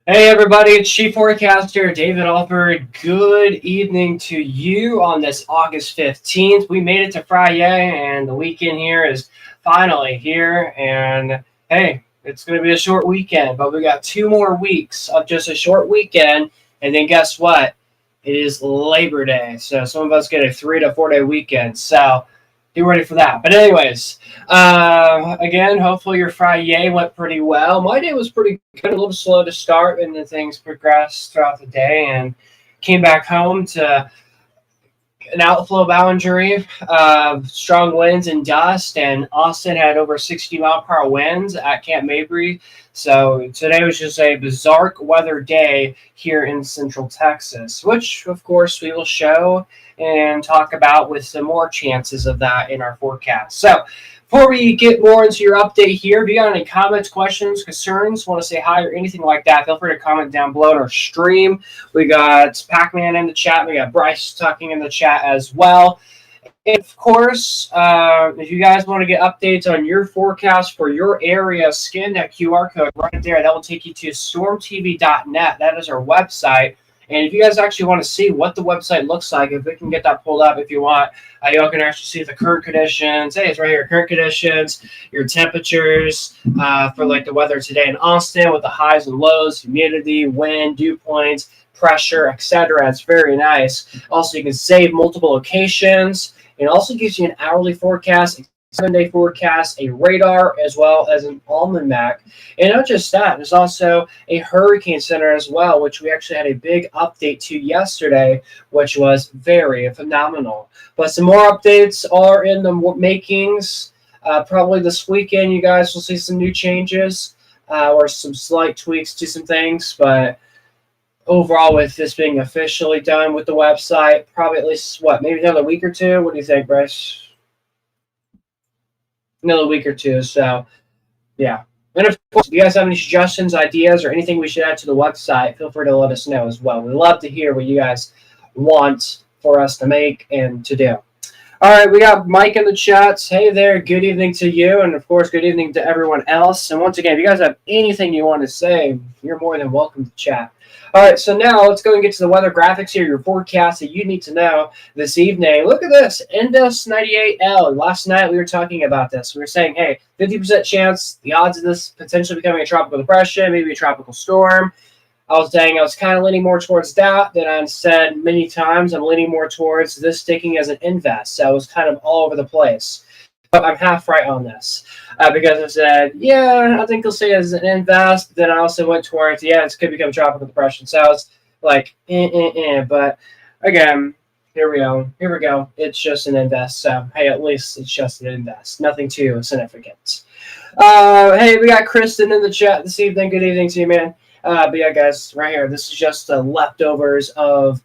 Hey everybody, it's Chief Forecaster David Alford. Good evening to you on this August 15th. We made it to Friday and the weekend here is finally here. And hey, it's going to be a short weekend, but we got 2 more weeks of just a short weekend. And then guess what? It is Labor Day. So some of us get a 3 to 4 day weekend. So be ready for that. But anyways, again, hopefully your Friday went pretty well. My day was pretty good, a little slow to start, and then things progressed throughout the day. And came back home to an outflow boundary, strong winds and dust, and Austin had over 60-mile-per-hour winds at Camp Mabry. So today was just a bizarre weather day here in Central Texas, which of course we will show and talk about with some more chances of that in our forecast. So before we get more into your update here, if you got any comments, questions, concerns, want to say hi or anything like that, feel free to comment down below in our stream. We got Pac-Man in the chat. We got Bryce talking in the chat as well. And of course, if you guys want to get updates on your forecast for your area, scan that QR code right there. That will take you to stormtv.net. That is our website. And if you guys actually want to see what the website looks like, if we can get that pulled up if you want, you all can actually see the current conditions. Hey, it's right here, current conditions, your temperatures for like the weather today in Austin with the highs and lows, humidity, wind, dew points, pressure, etc. It's very nice. Also, you can save multiple locations. It also gives you an hourly forecast, a 7-day forecast, a radar, as well as an almanac. And not just that, there's also a hurricane center as well, which we actually had a big update to yesterday, which was very phenomenal. But some more updates are in the makings. Probably this weekend, you guys will see some new changes or some slight tweaks to some things. But overall, with this being officially done with the website, probably at least, maybe another week or two? What do you think, Bryce? Another week or two. So, yeah. And of course, if you guys have any suggestions, ideas, or anything we should add to the website, feel free to let us know as well. We love to hear what you guys want for us to make and to do. All right, we got Mike in the chats. Hey there, good evening to you, and of course, good evening to everyone else. And once again, if you guys have anything you want to say, you're more than welcome to chat. All right, so now let's go and get to the weather graphics here, your forecast that you need to know this evening. Look at this, Indes 98L. Last night we were talking about this. We were saying, hey, 50% chance, the odds of this potentially becoming a tropical depression, maybe a tropical storm. I was saying I was kind of leaning more towards that than I said many times. I'm leaning more towards this sticking as an invest. So I was kind of all over the place. But I'm half right on this because I said, yeah, I think he'll say as an invest. But then I also went towards, yeah, it could become a tropical depression. So I was like, But again, here we go. It's just an invest. So, hey, at least it's just an invest. Nothing too significant. Hey, we got Kristen in the chat this evening. Good evening to you, man. But yeah, guys, right here, this is just the leftovers of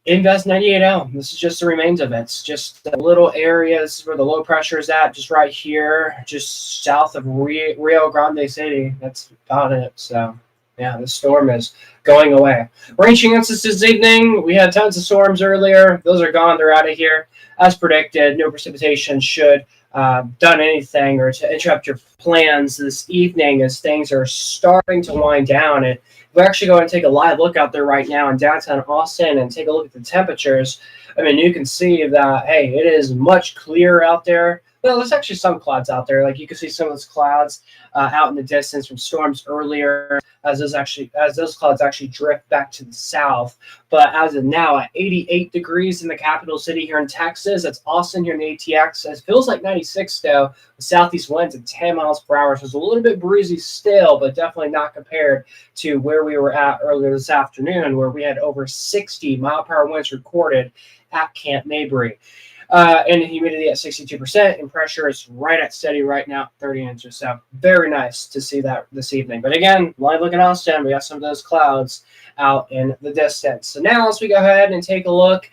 Invest 98L. This is just the remains of it. It's just the little areas where the low pressure is at, just right here, just south of Rio Grande City. That's about it. So, yeah, the storm is going away. Rain chances this evening. We had tons of storms earlier. Those are gone. They're out of here. As predicted, no precipitation should done anything or to interrupt your plans this evening as things are starting to wind down. And we're actually going to take a live look out there right now in downtown Austin and take a look at the temperatures. I mean, you can see that, hey, it is much clearer out there. Well, there's actually some clouds out there. Like you can see some of those clouds out in the distance from storms earlier as those clouds actually drift back to the south. But as of now, at 88 degrees in the capital city here in Texas, that's Austin here in the ATX. It feels like 96 though. The southeast winds at 10 miles per hour. So it's a little bit breezy still, but definitely not compared to where we were at earlier this afternoon, where we had over 60-mile-per-hour winds recorded at Camp Mabry. And the humidity at 62%, and pressure is right at steady right now, 30 inches. So very nice to see that this evening. But again, live look in Austin, we got some of those clouds out in the distance. So now let's go ahead and take a look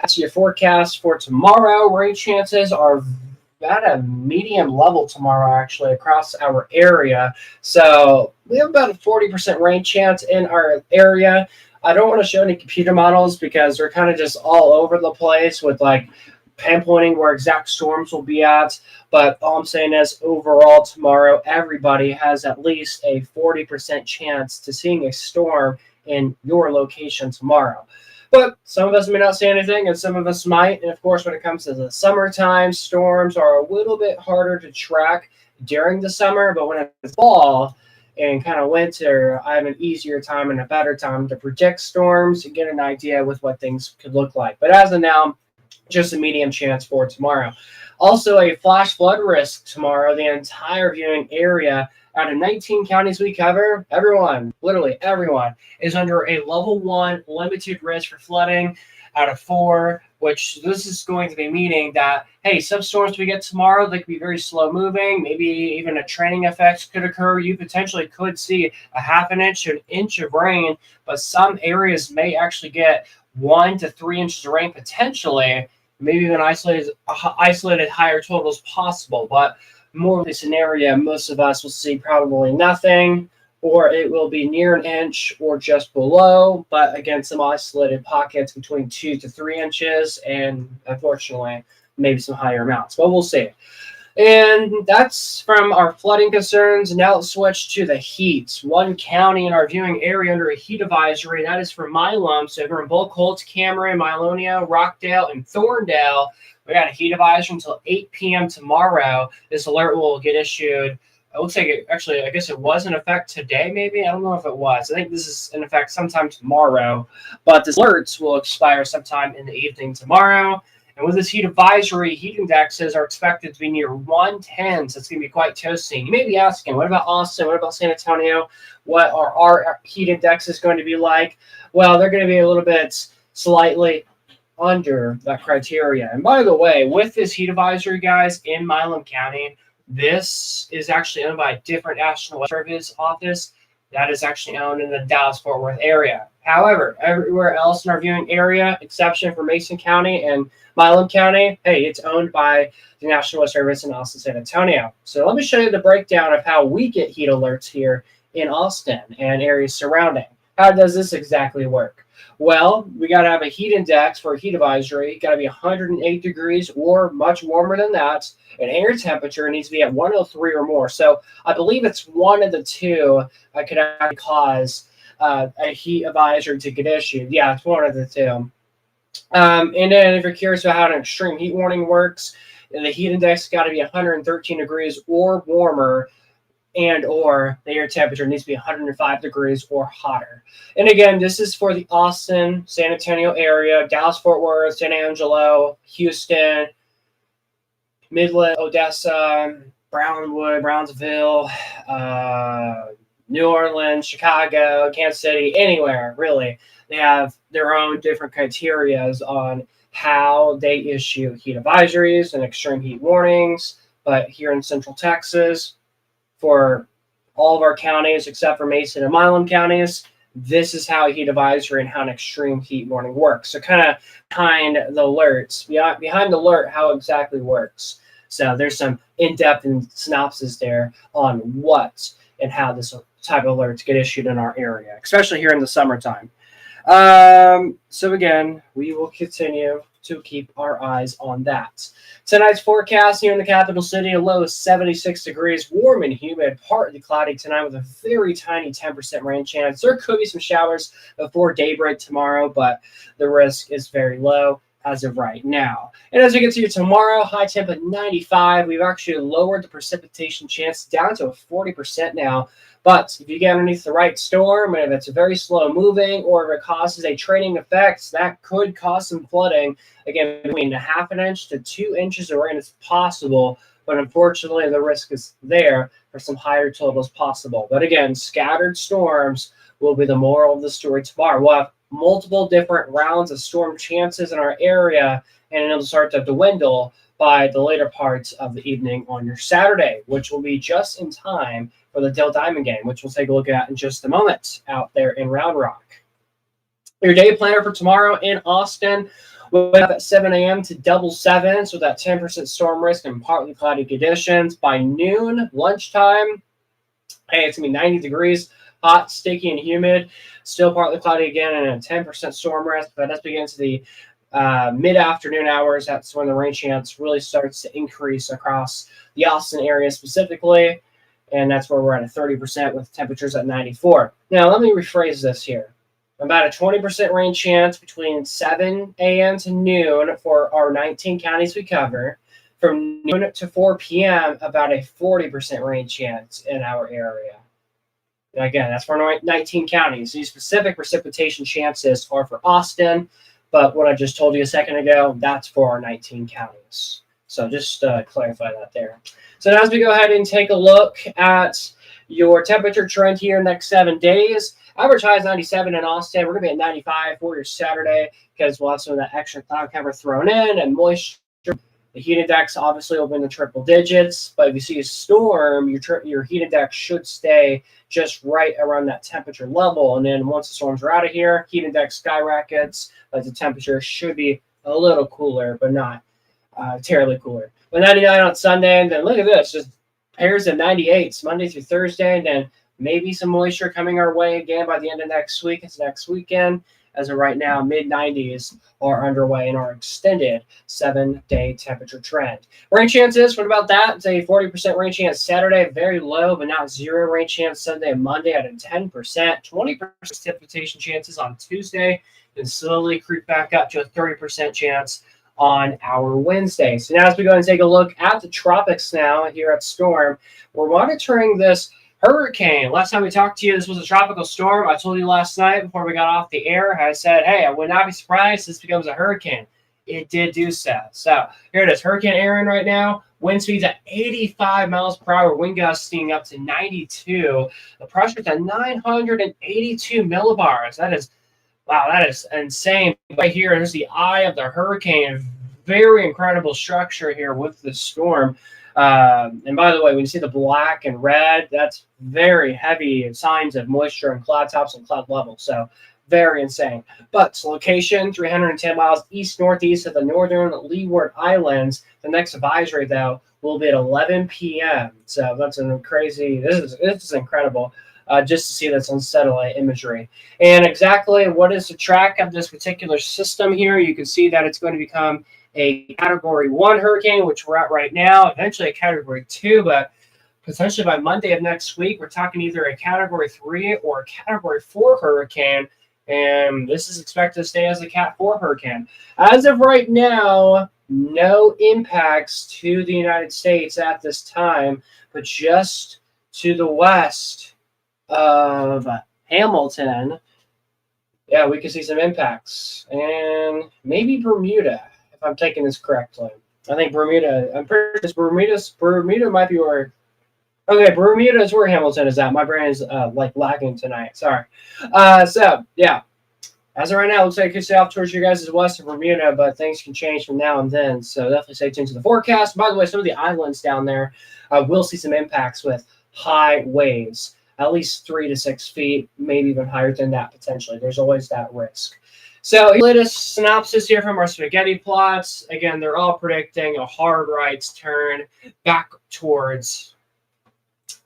at your forecast for tomorrow. Rain chances are at a medium level tomorrow, actually, across our area. So we have about a 40% rain chance in our area. I don't want to show any computer models because they're kind of just all over the place with like pinpointing where exact storms will be at. But all I'm saying is overall tomorrow, everybody has at least a 40% chance to seeing a storm in your location tomorrow. But some of us may not see anything, and some of us might. And of course, when it comes to the summertime, storms are a little bit harder to track during the summer. But when it's fall and kind of winter, I have an easier time and a better time to predict storms and get an idea with what things could look like. But as of now, just a medium chance for tomorrow. Also, a flash flood risk tomorrow. The entire viewing area out of 19 counties we cover, everyone, literally everyone, is under a level 1 limited risk for flooding out of 4, which this is going to be meaning that, hey, some storms we get tomorrow, they could be very slow moving. Maybe even a training effect could occur. You potentially could see a half an inch to an inch of rain, but some areas may actually get 1 to 3 inches of rain potentially. Maybe even isolated higher totals possible, but more of the scenario, most of us will see probably nothing, or it will be near an inch or just below. But again, some isolated pockets between 2 to 3 inches, and unfortunately, maybe some higher amounts. But we'll see. And that's from our flooding concerns. Now let's switch to the heat. One county in our viewing area under a heat advisory, that is for Milam. So if you're in Bullcolt, Cameron, Milonia, Rockdale, and Thorndale, we got a heat advisory until 8 p.m. tomorrow. This alert will get issued. It looks like it actually, I guess it was in effect today, maybe. I don't know if it was. I think this is in effect sometime tomorrow. But this alerts will expire sometime in the evening tomorrow. And with this heat advisory, heat indexes are expected to be near 110, so it's going to be quite toasty. You may be asking, what about Austin? What about San Antonio? What are our heat indexes going to be like? Well, they're going to be a little bit slightly under that criteria. And by the way, with this heat advisory, guys, in Milam County, this is actually owned by a different National Weather Service office that is actually owned in the Dallas-Fort Worth area. However, everywhere else in our viewing area, exception for Mason County and Milam County, hey, it's owned by the National Weather Service in Austin, San Antonio. So let me show you the breakdown of how we get heat alerts here in Austin and areas surrounding. How does this exactly work? Well, we got to have a heat index for a heat advisory. Got to be 108 degrees or much warmer than that. And air temperature needs to be at 103 or more. So I believe it's one of the two that could actually cause a heat advisory to get issued. Yeah, it's one of the two. And then if you're curious about how an extreme heat warning works, the heat index got to be 113 degrees or warmer, and or the air temperature needs to be 105 degrees or hotter. And again, this is for the Austin, San Antonio area, Dallas-Fort Worth, San Angelo, Houston, Midland, Odessa, Brownwood, Brownsville, New Orleans, Chicago, Kansas City, anywhere, really. They have their own different criterias on how they issue heat advisories and extreme heat warnings. But here in Central Texas, for all of our counties except for Mason and Milam counties, this is how a heat advisory and how an extreme heat warning works. So kind of behind the alerts, behind the alert, how it exactly works. So there's some in-depth synopsis there on what and how this type of alerts get issued in our area, especially here in the summertime. So again, we will continue to keep our eyes on that. Tonight's forecast here in the capital city, a low of 76 degrees, warm and humid, partly cloudy tonight with a very tiny 10% rain chance. There could be some showers before daybreak tomorrow, but the risk is very low as of right now. And as we get to tomorrow, high temp at 95. We've actually lowered the precipitation chance down to a 40% now. But if you get underneath the right storm, and if it's very slow moving, or if it causes a training effect, that could cause some flooding. Again, between a half an inch to 2 inches of rain is possible, but unfortunately the risk is there for some higher totals possible. But again, scattered storms will be the moral of the story tomorrow. We'll have multiple different rounds of storm chances in our area, and it'll start to dwindle by the later parts of the evening on your Saturday, which will be just in time for the Dell Diamond game, which we'll take a look at in just a moment out there in Round Rock. Your day planner for tomorrow in Austin, we'll have at 7 a.m. to double 7, so that 10% storm risk and partly cloudy conditions. By noon, lunchtime, hey, it's going to be 90 degrees, hot, sticky, and humid. Still partly cloudy again and a 10% storm risk, but as we get into the mid-afternoon hours. That's when the rain chance really starts to increase across the Austin area specifically. And that's where we're at a 30% with temperatures at 94. Now, let me rephrase this here. About a 20% rain chance between 7 a.m. to noon for our 19 counties we cover. From noon to 4 p.m., about a 40% rain chance in our area. And again, that's for 19 counties. These specific precipitation chances are for Austin, but what I just told you a second ago, that's for our 19 counties. So just clarify that there. So now as we go ahead and take a look at your temperature trend here next 7 days, average high is 97 in Austin. We're going to be at 95 for your Saturday because we'll have some of that extra cloud cover thrown in and moisture. The heat index obviously will be in the triple digits, but if you see a storm, your heat index should stay just right around that temperature level. And then once the storms are out of here, heat index skyrockets, but the temperature should be a little cooler, but not terribly cooler. But 99 on Sunday, and then look at this, just pairs of 98s Monday through Thursday, and then maybe some moisture coming our way again by the end of next week. It's next weekend. As of right now, mid-90s are underway in our extended 7-day temperature trend. Rain chances, what about that? It's a 40% rain chance Saturday, very low, but not zero rain chance Sunday and Monday at a 10%. 20% precipitation chances on Tuesday, and slowly creep back up to a 30% chance on our Wednesday. So now as we go and take a look at the tropics now here at Storm, we're monitoring this hurricane. Last time we talked to you, this was a tropical storm. I told you last night before we got off the air, I said, hey, I would not be surprised if this becomes a hurricane. It did do so. So here it is, Hurricane Erin right now. Wind speeds at 85 miles per hour, wind gusting up to 92. The pressure's at 982 millibars. That is, wow, that is insane. Right here, there's the eye of the hurricane. Very incredible structure here with the storm. And by the way, when you see the black and red, that's very heavy signs of moisture and cloud tops and cloud level. So very insane. But its location, 310 miles east-northeast of the northern Leeward Islands. The next advisory, though, will be at 11 p.m. So that's a crazy, this is incredible. Just to see this on satellite imagery. And exactly what is the track of this particular system here? You can see that it's going to become a Category 1 hurricane, which we're at right now, eventually a Category 2, but potentially by Monday of next week, we're talking either a Category 3 or a Category 4 hurricane, and this is expected to stay as a Cat 4 hurricane. As of right now, no impacts to the United States at this time, but just to the west of Hamilton, yeah, we could see some impacts, and maybe Bermuda. I'm taking this correctly. I think Bermuda. I'm pretty sure Bermuda might be where. Okay, Bermuda is where Hamilton is at. My brain is like lagging tonight. Sorry. So yeah, as of right now, it looks like it could stay off towards you guys' west of Bermuda, but things can change from now and then. So definitely stay tuned to the forecast. By the way, some of the islands down there will see some impacts with high waves, at least 3 to 6 feet, maybe even higher than that potentially. There's always that risk. So latest synopsis here from our spaghetti plots. Again, they're all predicting a hard right turn back towards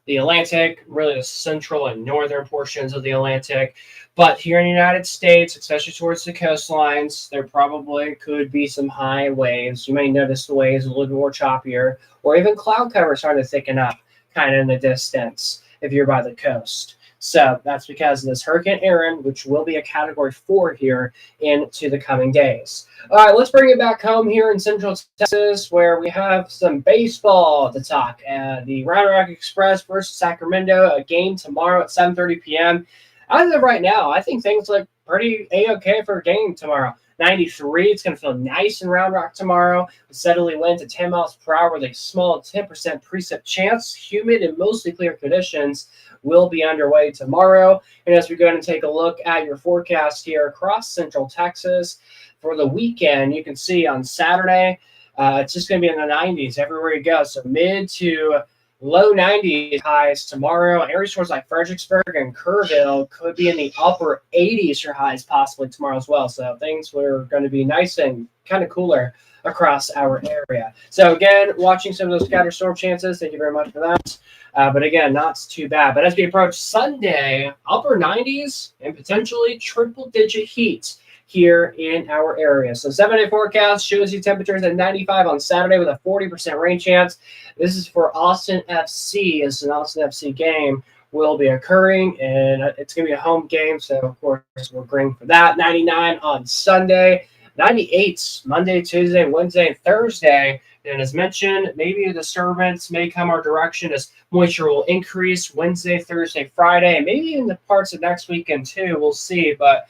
the Atlantic, really the central and northern portions of the Atlantic. But here in the United States, especially towards the coastlines, there probably could be some high waves. You may notice the waves a little bit more choppier, or even cloud cover starting to thicken up kind of in the distance if you're by the coast. So that's because of this Hurricane Erin, which will be a Category 4 here into the coming days. All right, let's bring it back home here in Central Texas, where we have some baseball to talk. The Round Rock Express versus Sacramento, a game tomorrow at 7:30 p.m. As of right now, I think things look pretty A-okay for a game tomorrow. 93, it's going to feel nice in Round Rock tomorrow. With steadily wind to 10 miles per hour with a small 10% precip chance. Humid and mostly clear conditions will be underway tomorrow. And as we go ahead and take a look at your forecast here across Central Texas for the weekend, you can see on Saturday, it's just going to be in the 90s everywhere you go. So mid to low 90s highs tomorrow. Areas towards like Fredericksburg and Kerrville could be in the upper 80s for highs possibly tomorrow as well. So things were going to be nice and kind of cooler across our area. So again, watching some of those scattered storm chances. Thank you very much for that. But again, not too bad. But as we approach Sunday, upper 90s and potentially triple-digit heat here in our area. So 7-day forecast shows you temperatures at 95 on Saturday with a 40% rain chance. This is for Austin FC. It's an Austin FC game will be occurring, and it's going to be a home game, so of course we're green for that. 99 on Sunday, 98 Monday, Tuesday, Wednesday, and Thursday. And as mentioned, maybe a disturbance may come our direction as moisture will increase Wednesday, Thursday, Friday, and maybe in the parts of next weekend too. We'll see. But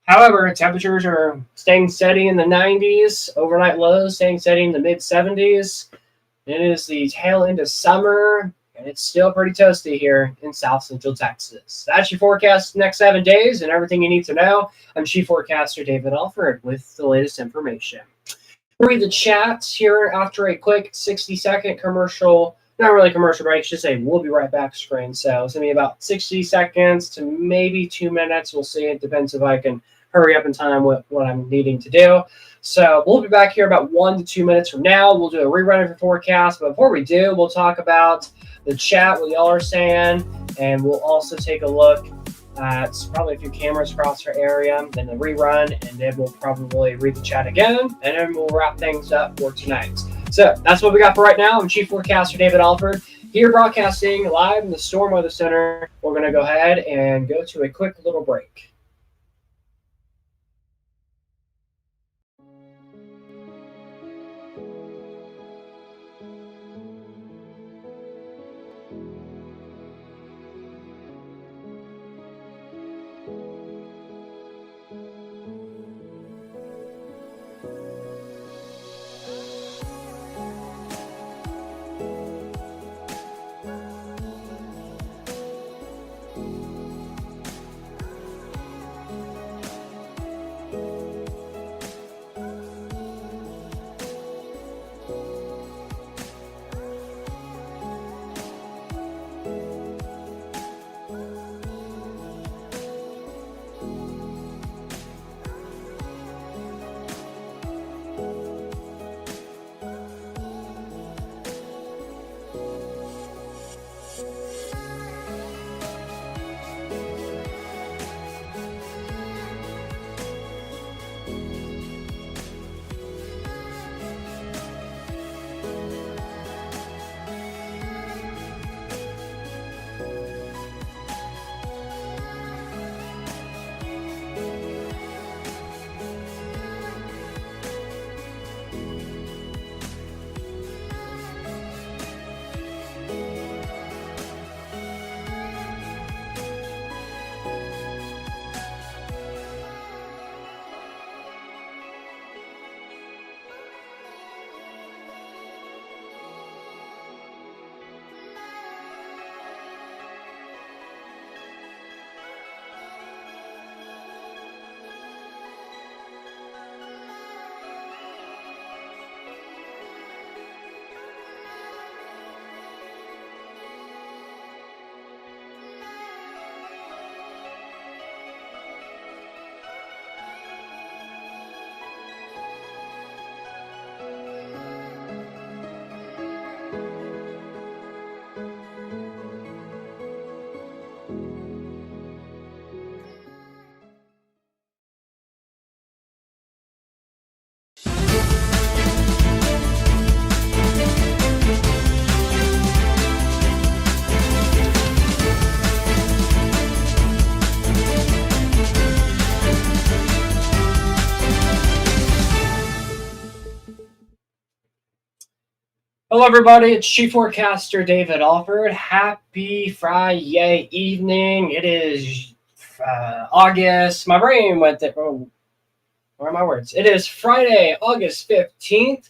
however, temperatures are staying steady in the 90s, overnight lows staying steady in the mid 70s. It is the tail end of summer, and it's still pretty toasty here in South Central Texas. That's your forecast the next 7 days and everything you need to know. I'm Chief Forecaster David Alford with the latest information. Read the chats here after a quick 60-second commercial, not really commercial break, just say we'll be right back screen. So it's going to be about 60 seconds to maybe 2 minutes. We'll see. It depends if I can hurry up in time with what I'm needing to do. So we'll be back here about 1 to 2 minutes from now. We'll do a rerun of your forecast. But before we do, we'll talk about the chat, what y'all are saying, and we'll also take a look at probably a few cameras across our area, then the rerun, and then we'll probably read the chat again, and then we'll wrap things up for tonight. So that's what we got for right now. I'm Chief Forecaster David Alford, here broadcasting live in the Storm Weather Center. We're going to go ahead and go to a quick little break. Hello, everybody. It's Chief Forecaster David Alford. Happy Friday evening. It is August. My brain went there. Oh, where are my words? It is Friday, August 15th.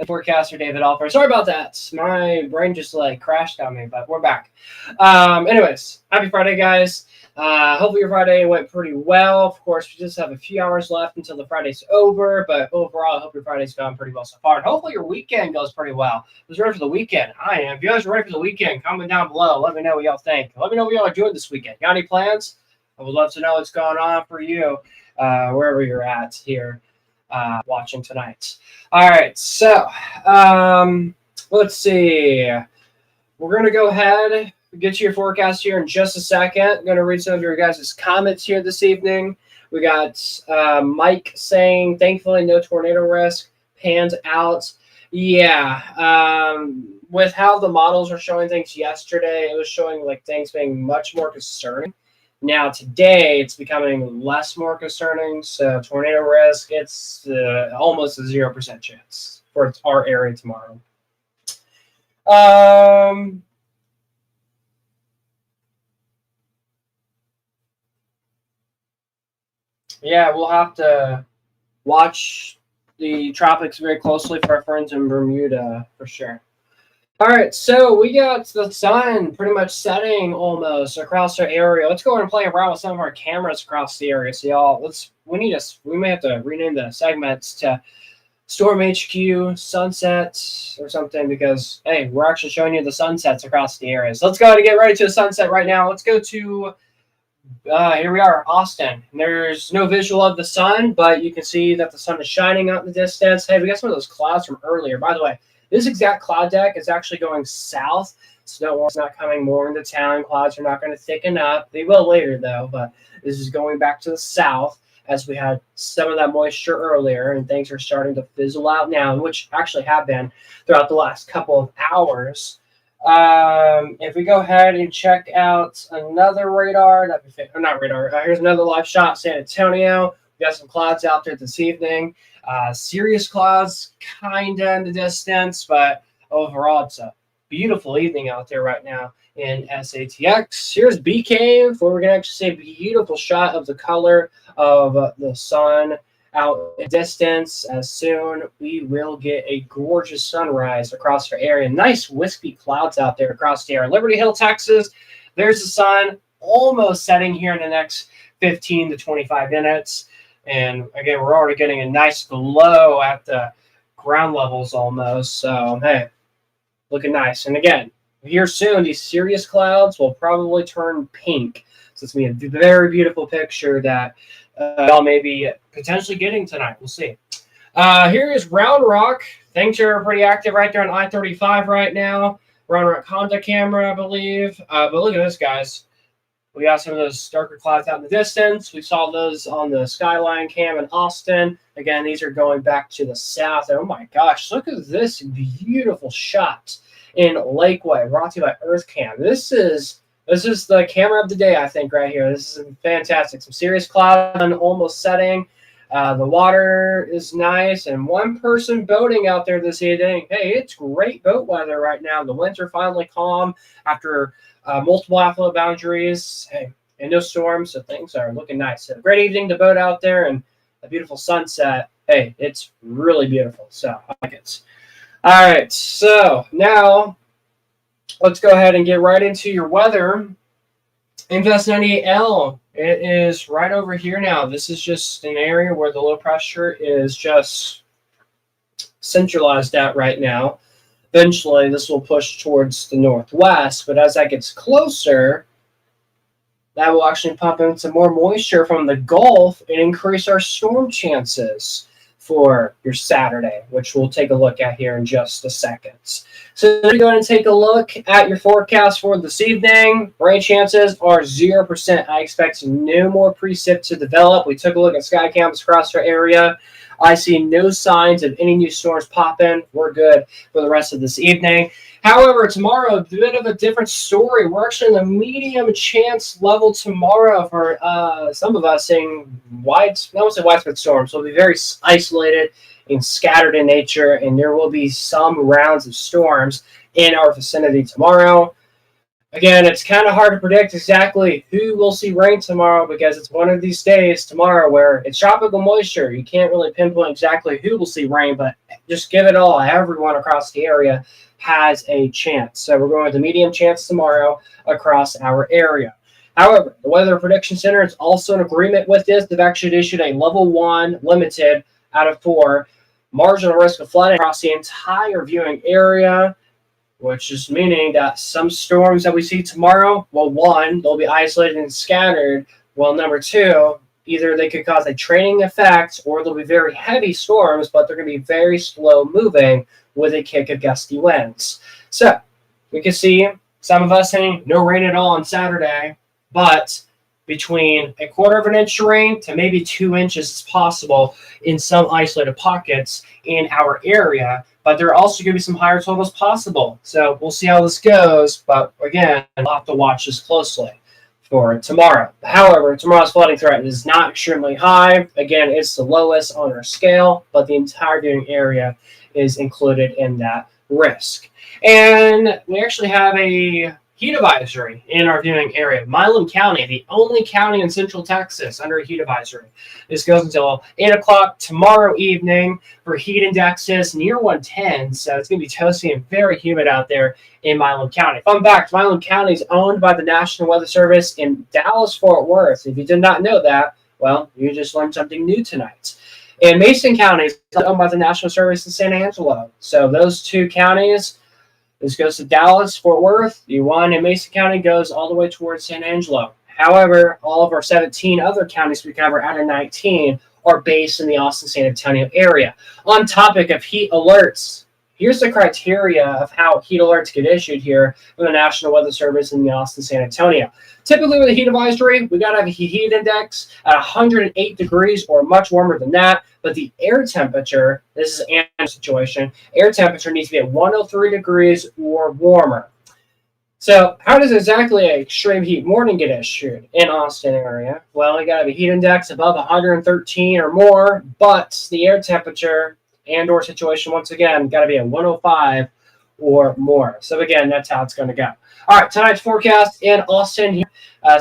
Forecaster David Alford. Sorry about that. My brain just crashed on me, but we're back. Anyways, happy Friday, guys. Hopefully your Friday went pretty well. Of course, we just have a few hours left until the Friday's over, but overall, I hope your Friday's gone pretty well so far. And hopefully your weekend goes pretty well. Who's ready for the weekend? I am. If you guys are ready for the weekend, comment down below. Let me know what y'all think. Let me know what y'all are doing this weekend. Got any plans? I would love to know what's going on for you, wherever you're at here watching tonight. All right, so let's see. We're going to go ahead get to your forecast here in just a second. I'm going to read some of your guys' comments here this evening. We got Mike saying, thankfully, no tornado risk. Pans out. Yeah. With how the models were showing things yesterday, it was showing like things being much more concerning. Now today, it's becoming less more concerning. So tornado risk, it's almost a 0% chance for our area tomorrow. Yeah, we'll have to watch the tropics very closely for our friends in Bermuda for sure. All right, so we got the sun pretty much setting almost across our area. Let's go ahead and play around with some of our cameras across the area. So y'all, we may have to rename the segments to Storm HQ Sunsets or something because hey, we're actually showing you the sunsets across the area. So let's go ahead and get ready to the sunset right now. Let's go to here we are, Austin. There's no visual of the sun, but you can see that the sun is shining out in the distance. Hey, we got some of those clouds from earlier. By the way, this exact cloud deck is actually going south. Snow is not coming more into town. Clouds are not going to thicken up. They will later, though, but this is going back to the south as we had some of that moisture earlier, and things are starting to fizzle out now, which actually have been throughout the last couple of hours. If we go ahead and check out another radar, not radar, here's another live shot, San Antonio. We got some clouds out there this evening. Serious clouds kind of in the distance, but overall it's a beautiful evening out there right now in SATX. Here's B Cave, where we're going to actually see a beautiful shot of the color of the sun out in distance. As soon we will get a gorgeous sunrise across our area. Nice wispy clouds out there across the area. Liberty Hill, Texas, there's the sun almost setting here in the next 15 to 25 minutes. And again, we're already getting a nice glow at the ground levels almost. So, hey, looking nice. And again, here soon, these cirrus clouds will probably turn pink. So it's going to be a very beautiful picture that y'all may be potentially getting tonight. We'll see. Here is Round Rock. Things are pretty active right there on I-35 right now. Round Rock Honda camera, I believe. But look at this, guys. We got some of those darker clouds out in the distance. We saw those on the Skyline cam in Austin. Again, these are going back to the south. Oh my gosh, look at this beautiful shot in Lakeway, brought to you by EarthCam. This is the camera of the day, I think, right here. This is fantastic. Some serious cloud almost setting. The water is nice, and one person boating out there this evening. Hey, it's great boat weather right now. The winds are finally calm after multiple affluent boundaries. Hey, and no storms, so things are looking nice. So great evening to boat out there and a beautiful sunset. Hey, it's really beautiful, so I like it. All right, so now let's go ahead and get right into your weather. Invest 98L. It is right over here now. This is just an area where the low pressure is just centralized at right now. Eventually, this will push towards the northwest, but as that gets closer, that will actually pump in some more moisture from the Gulf and increase our storm chances for your Saturday, which we'll take a look at here in just a second. So go ahead and take a look at your forecast for this evening. Rain chances are 0%. I expect no more precip to develop. We took a look at sky cams across our area. I see no signs of any new storms popping. We're good for the rest of this evening. However, tomorrow, a bit of a different story. We're actually in the medium chance level tomorrow for some of us seeing widespread storms. So it'll be very isolated and scattered in nature, and there will be some rounds of storms in our vicinity tomorrow. Again, it's kind of hard to predict exactly who will see rain tomorrow because it's one of these days tomorrow where it's tropical moisture. You can't really pinpoint exactly who will see rain, but just give it all. Everyone across the area has a chance. So we're going with the medium chance tomorrow across our area. However, the Weather Prediction Center is also in agreement with this. They've actually issued a level 1 limited out of 4 marginal risk of flooding across the entire viewing area, which is meaning that some storms that we see tomorrow, well, one, they'll be isolated and scattered. Well, number two, either they could cause a training effect or they'll be very heavy storms, but they're going to be very slow moving with a kick of gusty winds. So we can see some of us saying no rain at all on Saturday, but between a quarter of an inch of rain to maybe 2 inches is possible in some isolated pockets in our area. But there are also going to be some higher totals possible. So we'll see how this goes. But again, we'll have to watch this closely for tomorrow. However, tomorrow's flooding threat is not extremely high. Again, it's the lowest on our scale, but the entire viewing area is included in that risk. And we actually have a heat advisory in our viewing area. Milam County, the only county in central Texas under a heat advisory. This goes until 8 o'clock tomorrow evening for heat indexes near 110. So it's going to be toasty and very humid out there in Milam County. Fun fact, Milam County is owned by the National Weather Service in Dallas-Fort Worth. If you did not know that, well, you just learned something new tonight. And Mason County is owned by the National Service in San Angelo. So those two counties, this goes to Dallas, Fort Worth. The one in Mason County goes all the way towards San Angelo. However, all of our 17 other counties we cover out of 19 are based in the Austin-San Antonio area. On topic of heat alerts, here's the criteria of how heat alerts get issued here from the National Weather Service in the Austin-San Antonio. Typically with a heat advisory, we got to have a heat index at 108 degrees or much warmer than that. But the air temperature, this is an situation, air temperature needs to be at 103 degrees or warmer. So how does exactly an extreme heat warning get issued in Austin area? Well, you got to have a heat index above 113 or more, but the air temperature and or situation, once again, got to be at 105 or more. So again, that's how it's going to go. All right, tonight's forecast in Austin,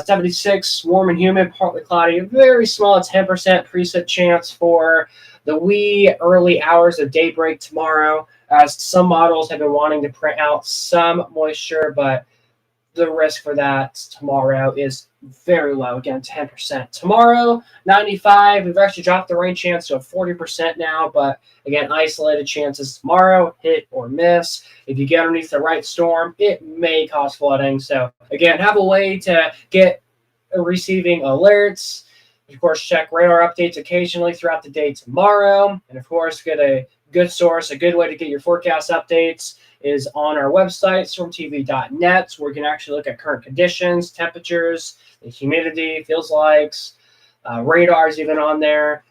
76, warm and humid, partly cloudy, a very small 10% precip chance for the wee early hours of daybreak tomorrow, as some models have been wanting to print out some moisture, but the risk for that tomorrow is very low. Again, 10%. Tomorrow, 95. We've actually dropped the rain chance to a 40% now, but again, isolated chances tomorrow, hit or miss. If you get underneath the right storm, it may cause flooding. So again, have a way to get receiving alerts. Of course, check radar updates occasionally throughout the day tomorrow. And of course, get a good source, a good way to get your forecast updates is on our website, stormtv.net, where you can actually look at current conditions, temperatures, the humidity, feels likes, radars even on there,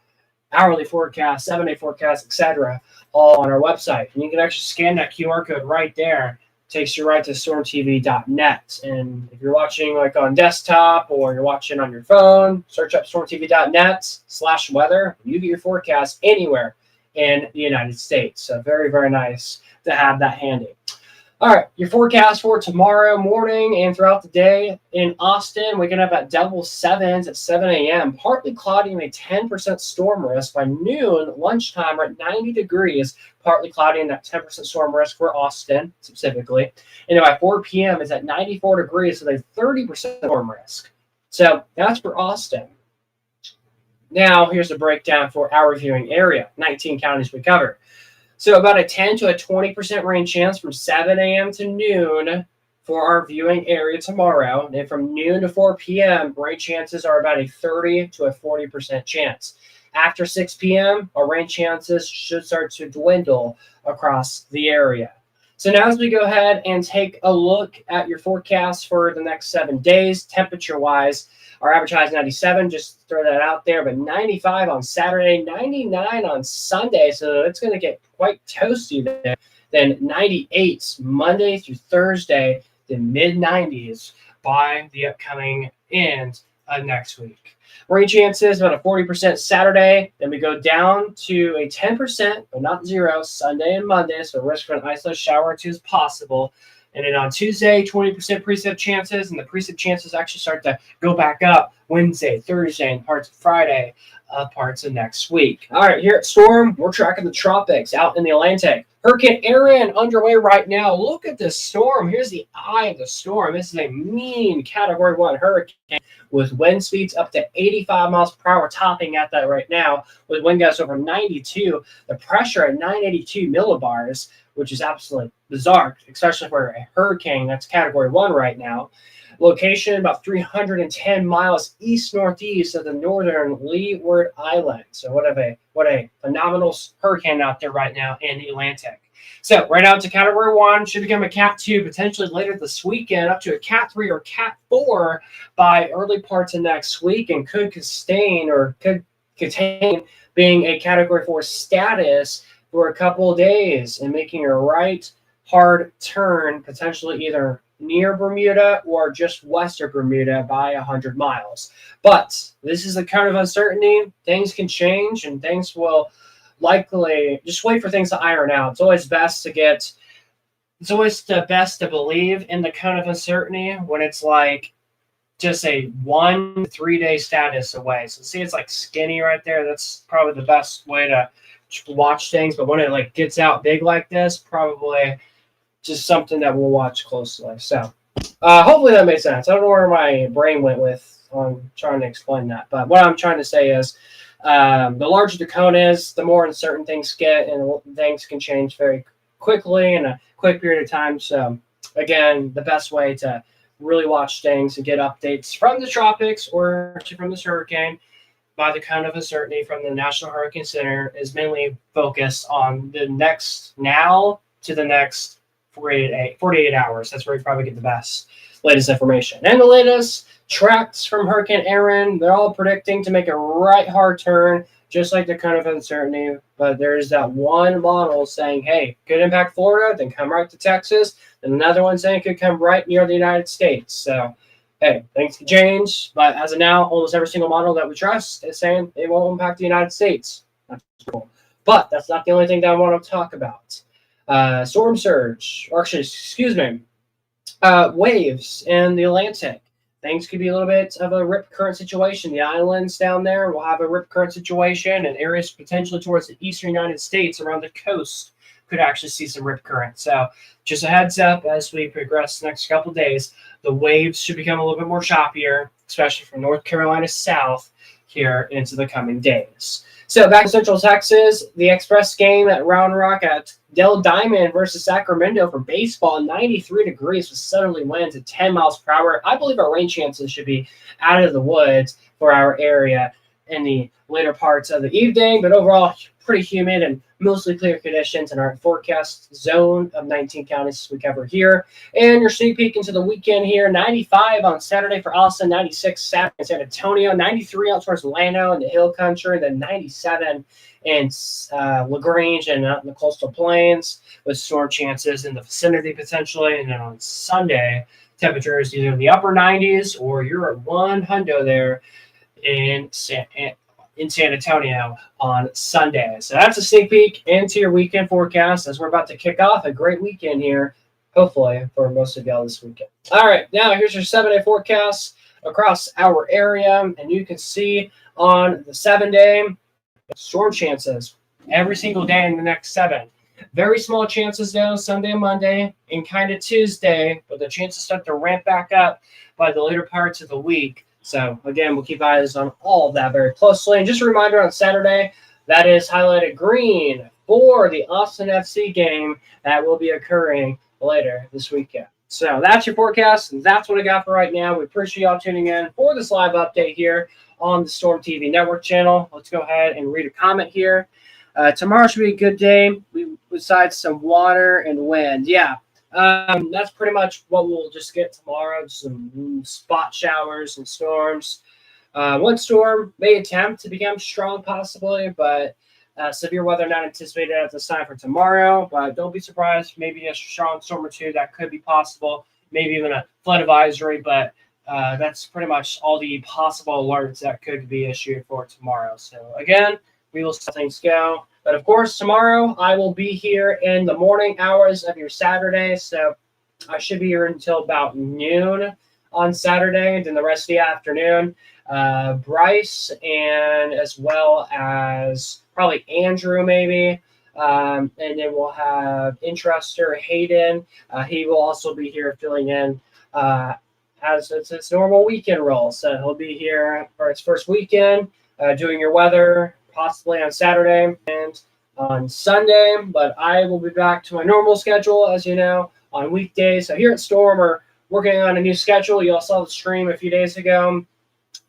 hourly forecast, 7-day forecast, etc., all on our website. And you can actually scan that QR code right there. It takes you right to stormtv.net. And if you're watching like on desktop or you're watching on your phone, search up stormtv.net/weather. You get your forecast anywhere in the United States. So very, very nice to have that handy. All right, your forecast for tomorrow morning and throughout the day in Austin, we're going to have at double sevens at 7 a.m. Partly cloudy and a 10% storm risk. By noon, lunchtime, we're at 90 degrees, partly cloudy and that 10% storm risk for Austin specifically. And then by 4 p.m., it's at 94 degrees with a 30% storm risk. So that's for Austin. Now, here's a breakdown for our viewing area, 19 counties we cover. So about a 10 to a 20% rain chance from 7 a.m. to noon for our viewing area tomorrow. And from noon to 4 p.m., rain chances are about a 30 to a 40% chance. After 6 p.m., our rain chances should start to dwindle across the area. So now as we go ahead and take a look at your forecast for the next 7 days, temperature-wise, our average high is 97, just throw that out there, but 95 on Saturday, 99 on Sunday, so it's going to get quite toasty there. Then 98 Monday through Thursday, then mid-90s by the upcoming end of next week. Rain chances about a 40% Saturday, then we go down to a 10%, but not zero, Sunday and Monday, so risk for an isolated shower or two is possible. And then on Tuesday, 20% precip chances, and the precip chances actually start to go back up Wednesday, Thursday, and parts of Friday, parts of next week. All right, here at Storm, we're tracking the tropics out in the Atlantic. Hurricane Erin underway right now. Look at this storm. Here's the eye of the storm. This is a mean Category 1 hurricane with wind speeds up to 85 miles per hour, topping at that right now with wind gusts over 92. The pressure at 982 millibars, which is absolutely bizarre, especially for a hurricane that's Category 1 right now. Location about 310 miles east-northeast of the northern Leeward Island. So what a phenomenal hurricane out there right now in the Atlantic. So right now it's a Category 1, should become a Cat 2 potentially later this weekend, up to a Cat 3 or Cat 4 by early parts of next week, and could contain being a Category 4 status for a couple of days and making a right hard turn, potentially either near Bermuda or just west of Bermuda by 100 miles. But this is the kind of uncertainty. Things can change and things will likely just wait for things to iron out. It's always the best to believe in the kind of uncertainty when it's like just a 1 to 3 day status away. So see, it's like skinny right there. That's probably the best way to watch things. But when it like gets out big like this, probably just something that we'll watch closely. So hopefully that makes sense. I don't know where my brain went with on trying to explain that. But what I'm trying to say is the larger the cone is, the more uncertain things get, and things can change very quickly in a quick period of time. So again, the best way to really watch things and get updates from the tropics or from this hurricane by the kind of uncertainty from the National Hurricane Center is mainly focused on the next now to the next 48 hours. That's where you probably get the latest information. And the latest tracks from Hurricane Erin, they're all predicting to make a right hard turn, just like the kind of uncertainty. But there's that one model saying, hey, could impact Florida, then come right to Texas. And another one saying it could come right near the United States. So, hey, things can change. But as of now, almost every single model that we trust is saying it won't impact the United States. That's cool. But that's not the only thing that I want to talk about. Storm surge, or actually, excuse me, waves in the Atlantic. Things could be a little bit of a rip current situation. The islands down there will have a rip current situation, and areas potentially towards the eastern United States around the coast could actually see some rip current. So just a heads up as we progress the next couple of days, the waves should become a little bit more choppier, especially from North Carolina south here into the coming days. So back in Central Texas, the Express game at Round Rock at Dell Diamond versus Sacramento for baseball, 93 degrees with southerly winds at 10 miles per hour. I believe our rain chances should be out of the woods for our area in the later parts of the evening, but overall pretty humid and mostly clear conditions in our forecast zone of 19 counties we cover here. And your sneak peek into the weekend here, 95 on Saturday for Austin, 96 Saturday in San Antonio, 93 out towards Lano in the Hill Country, then 97 in LaGrange and out in the coastal plains with storm chances in the vicinity potentially. And then on Sunday, temperatures either in the upper 90s or you're at 100 there in San Antonio on Sunday. So that's a sneak peek into your weekend forecast as we're about to kick off a great weekend here, hopefully, for most of y'all this weekend. All right, now here's your 7-day forecast across our area, and you can see on the 7-day storm chances every single day in the next 7. Very small chances though, Sunday and Monday, and kind of Tuesday, but the chances start to ramp back up by the later parts of the week. So, again, we'll keep eyes on all of that very closely. And just a reminder on Saturday, that is highlighted green for the Austin FC game that will be occurring later this weekend. So, that's your forecast, and that's what I got for right now. We appreciate y'all tuning in for this live update here on the Storm TV Network channel. Let's go ahead and read a comment here. Tomorrow should be a good day, besides some water and wind. Yeah. That's pretty much what we'll just get tomorrow, some spot showers and storms. One storm may attempt to become strong possibly, but severe weather not anticipated at this time for tomorrow. But don't be surprised, maybe a strong storm or two that could be possible, maybe even a flood advisory, but that's pretty much all the possible alerts that could be issued for tomorrow. So again, we will see how things go. But, of course, tomorrow I will be here in the morning hours of your Saturday. So I should be here until about noon on Saturday, and then the rest of the afternoon. Bryce and as well as probably Andrew maybe. And then we'll have Interester Hayden. He will also be here filling in as it's his normal weekend role. So he'll be here for his first weekend doing your weather, possibly on Saturday and on Sunday, but I will be back to my normal schedule, as you know, on weekdays. So here at Storm, we're working on a new schedule. You all saw the stream a few days ago.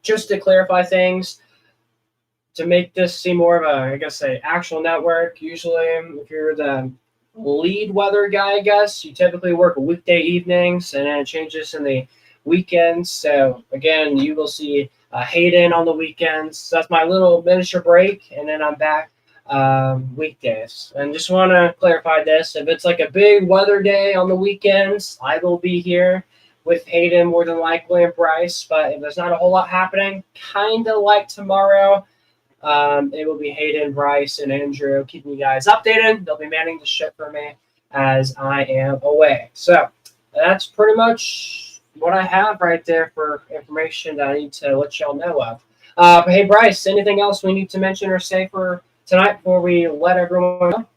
Just to clarify things, to make this seem more of a, I guess, an actual network. Usually, if you're the lead weather guy, I guess. You typically work weekday evenings, and then it changes in the weekends. So again, you will see Hayden on the weekends. So that's my little miniature break, and then I'm back weekdays. And just want to clarify this: if it's like a big weather day on the weekends, I will be here with Hayden more than likely and Bryce. But if there's not a whole lot happening, kind of like tomorrow, it will be Hayden, Bryce, and Andrew keeping you guys updated. They'll be manning the ship for me as I am away. So that's pretty much what I have right there for information that I need to let y'all know of. But hey, Bryce, anything else we need to mention or say for tonight before we let everyone know?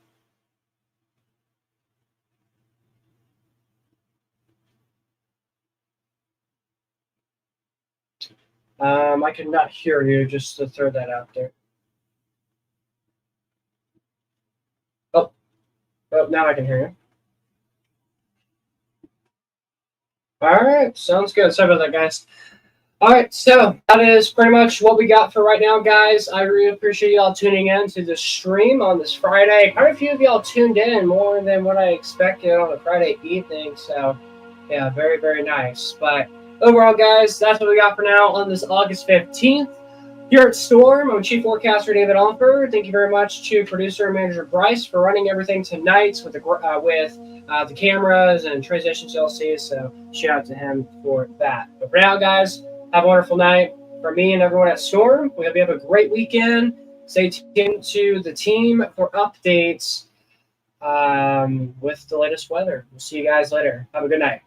I could not hear you, just to throw that out there. Oh, now I can hear you. All right, sounds good. Sorry about that, guys. All right, so that is pretty much what we got for right now, guys. I really appreciate y'all tuning in to the stream on this Friday. Quite a few of y'all tuned in, more than what I expected on a Friday evening. So, yeah, very, very nice. But overall, guys, that's what we got for now on this August 15th. Here at Storm, I'm Chief Forecaster David Alford. Thank you very much to producer and manager Bryce for running everything tonight with the cameras and transitions you'll see. So shout out to him for that. But for now, guys, have a wonderful night. For me and everyone at Storm, we hope you have a great weekend. Stay tuned to the team for updates with the latest weather. We'll see you guys later. Have a good night.